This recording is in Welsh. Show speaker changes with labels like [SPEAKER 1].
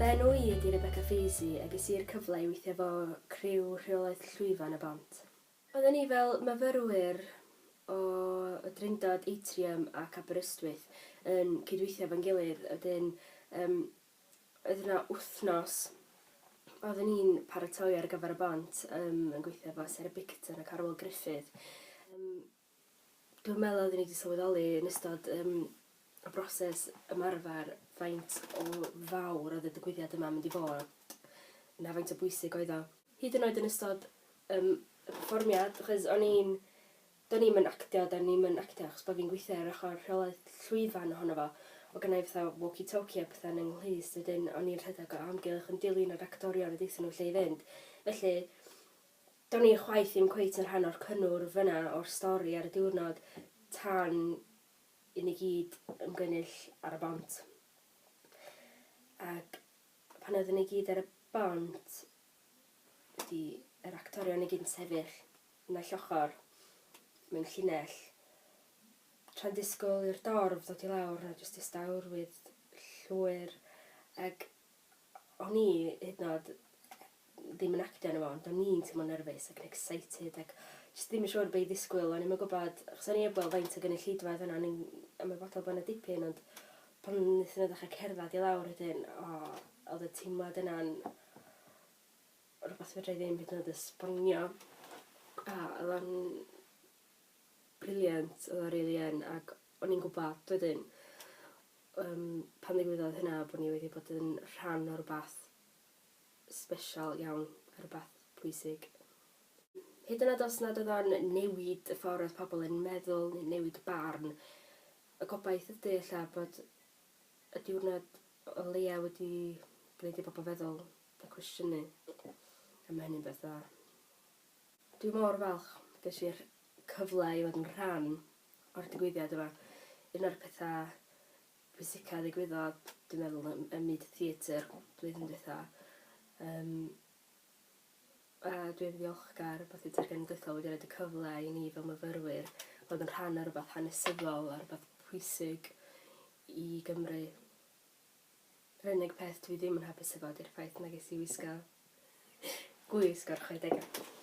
[SPEAKER 1] Fy enw I ydi Rebecca Phasey a ges i'r cyfle i weithio efo criw rheolaeth Llwyfan y bont. Oedden ni fel myfyrwyr o y Drindod, Atrium ac Aberystwyth yn cydweithio efo'n gilydd. Wedyn, oedd yna wythnos oedden ni'n paratoi ar gyfer y bont yn gweithio efo Sarah Bicton ac Arwel Griffith. Dwi'n meddwl oedden ni wedi sylweddoli yn ystod y broses ymarfer faint o fawr oedd y digwyddiad yma'n mynd i fod na faint o bwysig oedd o. Hyd yn oed yn ystod y perfformiad, achos do'n i'm yn actio achos bod fi'n gweithio ar ochr rheolaeth Llwyfan ohono fo. O gynna i fatha walkie-talkie a pethau yn ynghlis, wedyn o'n i'n rhedeg o amgylch yn dilyn yr actorion a deithio nhw lle i fynd. Felly, do'n i chwaith ddim cweit yn rhan o'r cynnwrf fyna o'r stori ar y diwrnod tan i ni gyd ymgynnull ar y bont. Ac pan oedden ni gyd ar y bont, yr actorion i gyd yn sefyll yn y llochor mewn llinell, tra'n disgwyl i'r dorf ddod i lawr na jyst ista awrwydd llwyr. Ac o'n i hyd yn oed ddim yn actio yn y fo, ond o'n i'n teimlo nerfus ac yn excited ac jyst ddim yn siŵr be i ddisgwyl. O'n i'm yn gwybod, achos o'n i heb weld faint o gynulleidfa yna, o'n i'n ymwybodol bod yna dipyn, ond pan wnaethon nhw ddechrau cerdded i lawr wedyn, oedd y teimlad yna'n rhywbeth fedra i ddim hyd yn oed esbonio. Oedd o'n briliant, oedd o'n rili yn, ac o'n i'n gwybod wedyn pan ddigwyddodd hynna bod ni wedi bod yn rhan o rhywbeth sbesial iawn, rhywbeth pwysig. Hyd yn oed os nad oedd o'n newid y ffordd oedd pobl yn meddwl, neu newid y barn, y gobaith ydy ella bod y diwrnod o leia wedi gwneud i bobl feddwl a cwestiynu. A mae hynny'n beth dda. Dwi mor falch ges i'r cyfle i fod yn rhan o'r digwyddiad yma. Un o'r pethau pwysica ddigwyddodd, dwi'n meddwl, ym myd theatr blwyddyn diwetha. A dwi'n ddiolchgar bod y Dargen Genedlaethol wedi rhoid y cyfle i ni fel myfyrwyr fod yn rhan o rhywbeth hanesyddol a rhywbeth pwysig i Gymru. Yr unig peth dwi ddim yn hapus efo ydy'r ffaith na ges i wisgo gwisg o'r 60au.